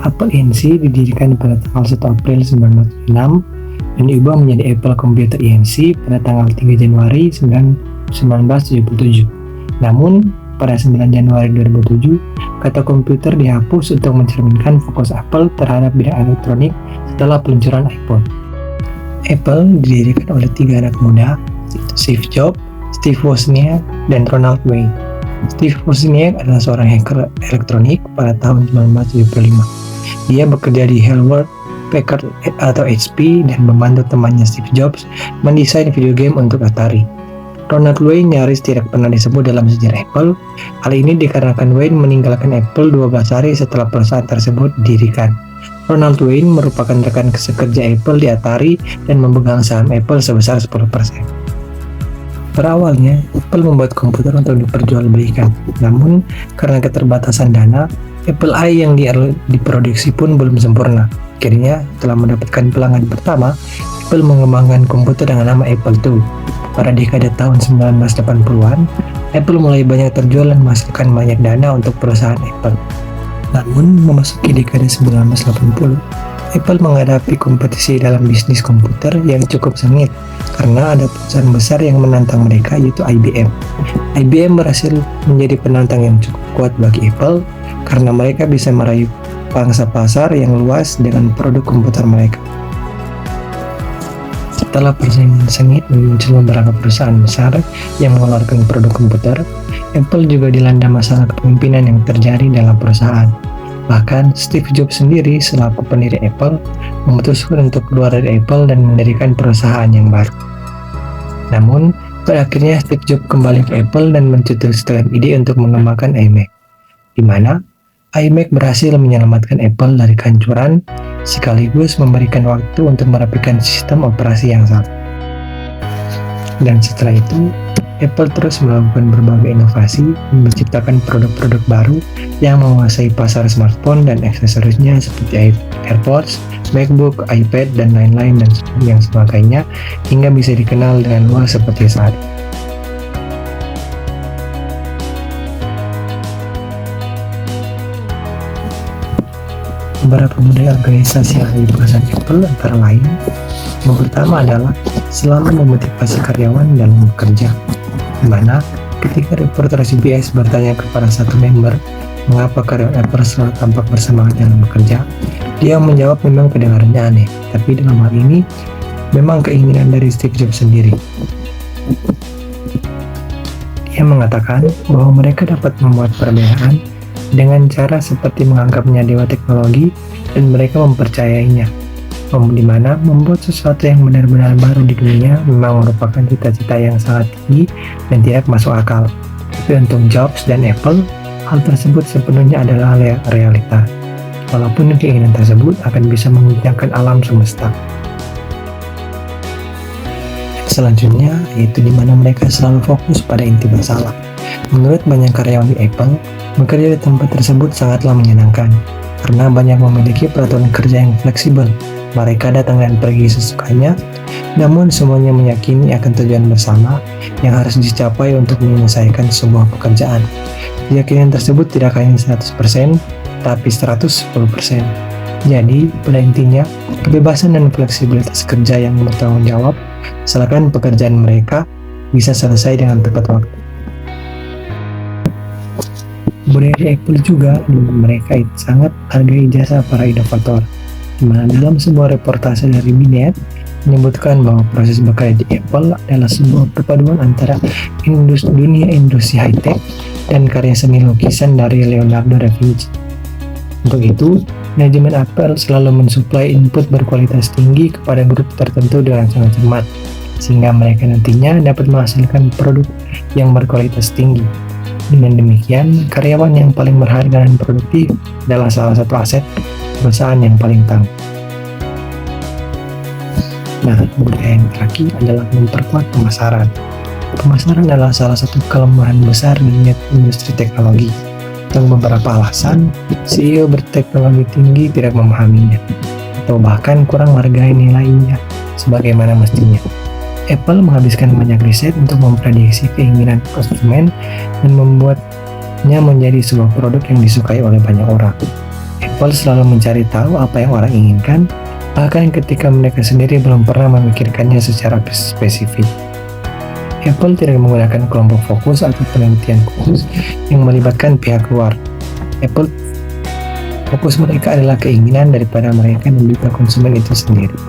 Apple Inc. didirikan pada tanggal 1 April 1906 dan diubah menjadi Apple Computer Inc. pada tanggal 3 Januari 1977. Namun, pada 9 Januari 2007, kata komputer dihapus untuk mencerminkan fokus Apple terhadap bidang elektronik setelah peluncuran iPhone. Apple didirikan oleh 3 anak muda, Steve Jobs, Steve Wozniak, dan Ronald Wayne. Steve Wozniak adalah seorang hacker elektronik pada tahun 1975. Dia bekerja di Hewlett Packard atau HP dan membantu temannya Steve Jobs mendesain video game untuk Atari. Ronald Wayne nyaris tidak pernah disebut dalam sejarah Apple. Hal ini dikarenakan Wayne meninggalkan Apple 12 hari setelah perusahaan tersebut didirikan. Ronald Wayne merupakan rekan sekerja Apple di Atari dan memegang saham Apple sebesar 10%. Pada awalnya, Apple membuat komputer untuk diperjualbelikan. Namun, karena keterbatasan dana, Apple I yang diproduksi pun belum sempurna. Akhirnya, setelah mendapatkan pelanggan pertama, Apple mengembangkan komputer dengan nama Apple II. Pada dekade tahun 1980-an, Apple mulai banyak terjual dan menghasilkan banyak dana untuk perusahaan Apple. Namun, memasuki dekade 1980, Apple menghadapi kompetisi dalam bisnis komputer yang cukup sengit karena ada perusahaan besar yang menantang mereka, yaitu IBM. IBM berhasil menjadi penantang yang cukup kuat bagi Apple karena mereka bisa meraih pangsa pasar yang luas dengan produk komputer mereka. Setelah persaingan sengit muncul beberapa perusahaan besar yang mengeluarkan produk komputer, Apple juga dilanda masalah kepemimpinan yang terjadi dalam perusahaan. Bahkan Steve Jobs sendiri selaku pendiri Apple memutuskan untuk keluar dari Apple dan mendirikan perusahaan yang baru. Namun, pada akhirnya Steve Jobs kembali ke Apple dan mencetuskan ide untuk mengembangkan iMac, di mana iMac berhasil menyelamatkan Apple dari kehancuran sekaligus memberikan waktu untuk merapikan sistem operasi yang salah. Dan setelah itu, Apple terus melakukan berbagai inovasi, menciptakan produk-produk baru yang menguasai pasar smartphone dan aksesorisnya seperti AirPods, MacBook, iPad, dan lain-lain dan yang sebagainya hingga bisa dikenal dengan luas seperti saat ini. Beberapa model organisasi yang ada di perusahaan Apple antara lain, yang pertama adalah selalu memotivasi karyawan dalam bekerja, di mana ketika reporter CBS bertanya kepada satu member mengapa karyawan Apple selalu tampak bersemangat dalam bekerja, dia menjawab memang kedengarannya aneh, tapi dalam hal ini memang keinginan dari Steve Jobs sendiri. Dia mengatakan bahwa mereka dapat membuat perbedaan dengan cara seperti menganggapnya dewa teknologi dan mereka mempercayainya, di mana membuat sesuatu yang benar-benar baru di dunia memang merupakan cita-cita yang sangat tinggi dan tidak masuk akal. Tapi untuk Jobs dan Apple, hal tersebut sepenuhnya adalah realita, walaupun keinginan tersebut akan bisa menguncangkan alam semesta. Selanjutnya, yaitu di mana mereka selalu fokus pada inti masalah. Menurut banyak karyawan di Apple, bekerja di tempat tersebut sangatlah menyenangkan, karena banyak memiliki peraturan kerja yang fleksibel. Mereka datang dan pergi sesukanya, namun semuanya meyakini akan tujuan bersama yang harus dicapai untuk menyelesaikan sebuah pekerjaan. Keyakinan tersebut tidak hanya 100%, tapi 110%. Jadi, pada intinya, kebebasan dan fleksibilitas kerja yang bertanggung jawab, asalkan pekerjaan mereka bisa selesai dengan tepat waktu. Budaya Apple juga, mereka sangat hargai jasa para inovator, di mana dalam sebuah reportase dari Binet menyebutkan bahwa proses bekerja di Apple adalah sebuah perpaduan antara dunia industri high-tech dan karya seni lukisan dari Leonardo da Vinci. Untuk itu, manajemen Apple selalu mensuplai input berkualitas tinggi kepada grup tertentu dengan sangat cermat, sehingga mereka nantinya dapat menghasilkan produk yang berkualitas tinggi. Dengan demikian, karyawan yang paling berharga dan produktif adalah salah satu aset perusahaan yang paling tangguh. Nah, budaya yang terakhir adalah memperkuat pemasaran. Pemasaran adalah salah satu kelemahan besar di industri teknologi. Untuk beberapa alasan, CEO berteknologi tinggi tidak memahaminya, atau bahkan kurang menghargai nilainya sebagaimana mestinya. Apple menghabiskan banyak riset untuk memprediksi keinginan konsumen dan membuatnya menjadi sebuah produk yang disukai oleh banyak orang. Apple selalu mencari tahu apa yang orang inginkan, bahkan ketika mereka sendiri belum pernah memikirkannya secara spesifik. Apple tidak menggunakan kelompok fokus atau penelitian khusus yang melibatkan pihak luar. Apple fokus mereka adalah keinginan daripada mereka dan juga konsumen itu sendiri.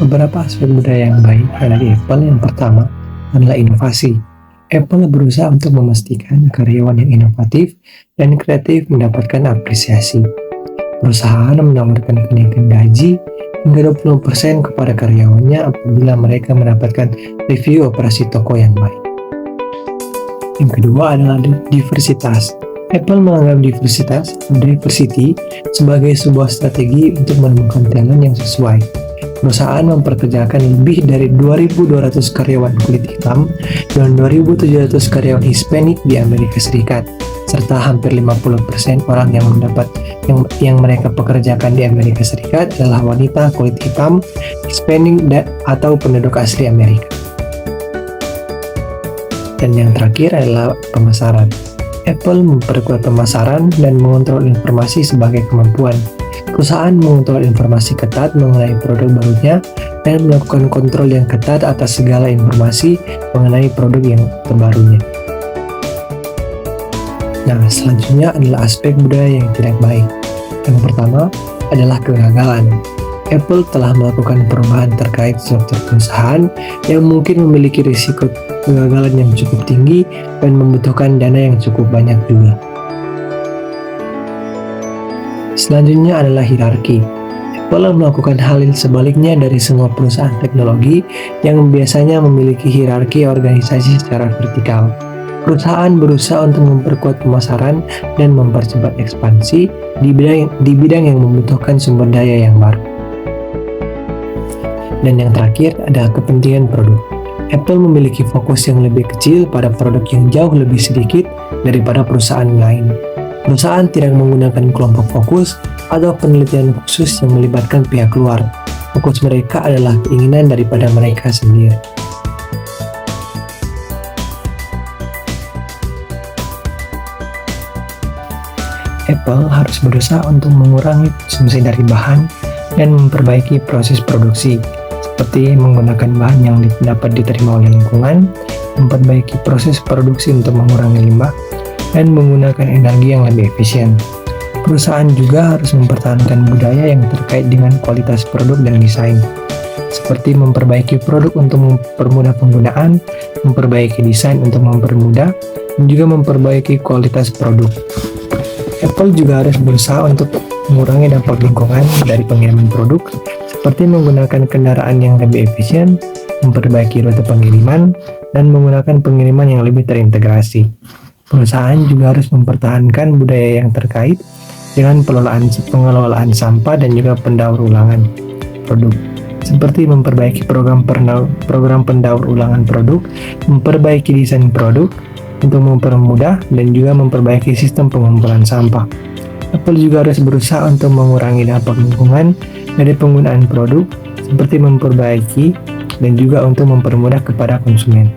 Beberapa aspek budaya yang baik dari Apple yang pertama adalah inovasi. Apple berusaha untuk memastikan karyawan yang inovatif dan kreatif mendapatkan apresiasi. Perusahaan menawarkan kenaikan gaji hingga 20% kepada karyawannya apabila mereka mendapatkan review operasi toko yang baik. Yang kedua adalah diversitas. Apple menganggap diversity sebagai sebuah strategi untuk menemukan talent yang sesuai. Perusahaan memperkerjakan lebih dari 2.200 karyawan kulit hitam dan 2.700 karyawan Hispanik di Amerika Serikat, serta hampir 50% orang yang mereka pekerjakan di Amerika Serikat adalah wanita kulit hitam, Hispanik, atau penduduk asli Amerika. Dan yang terakhir adalah pemasaran. Apple memperkuat pemasaran dan mengontrol informasi sebagai kemampuan. Perusahaan mengontrol informasi ketat mengenai produk barunya dan melakukan kontrol yang ketat atas segala informasi mengenai produk yang terbarunya. Nah, selanjutnya adalah aspek budaya yang tidak baik. Yang pertama adalah kegagalan. Apple telah melakukan perubahan terkait struktur perusahaan yang mungkin memiliki risiko kegagalan yang cukup tinggi dan membutuhkan dana yang cukup banyak juga. Selanjutnya adalah hierarki. Apple melakukan hal sebaliknya dari semua perusahaan teknologi yang biasanya memiliki hierarki organisasi secara vertikal. Perusahaan berusaha untuk memperkuat pemasaran dan mempercepat ekspansi di bidang yang membutuhkan sumber daya yang baru. Dan yang terakhir adalah kepentingan produk. Apple memiliki fokus yang lebih kecil pada produk yang jauh lebih sedikit daripada perusahaan lain. Perusahaan tidak menggunakan kelompok fokus atau penelitian khusus yang melibatkan pihak luar. Fokus mereka adalah keinginan daripada mereka sendiri. Apple harus berusaha untuk mengurangi konsumsi dari bahan dan memperbaiki proses produksi, seperti menggunakan bahan yang dapat diterima oleh lingkungan, memperbaiki proses produksi untuk mengurangi limbah, dan menggunakan energi yang lebih efisien. Perusahaan juga harus mempertahankan budaya yang terkait dengan kualitas produk dan desain, seperti memperbaiki produk untuk mempermudah penggunaan, memperbaiki desain untuk mempermudah, dan juga memperbaiki kualitas produk. Apple juga harus berusaha untuk mengurangi dampak lingkungan dari pengiriman produk, seperti menggunakan kendaraan yang lebih efisien, memperbaiki rute pengiriman, dan menggunakan pengiriman yang lebih terintegrasi. Perusahaan juga harus mempertahankan budaya yang terkait dengan pengelolaan sampah dan juga pendaur ulangan produk, seperti memperbaiki program pendaur ulangan produk, memperbaiki desain produk untuk mempermudah dan juga memperbaiki sistem pengumpulan sampah. Apple juga harus berusaha untuk mengurangi dampak lingkungan dari penggunaan produk, seperti memperbaiki dan juga untuk mempermudah kepada konsumen.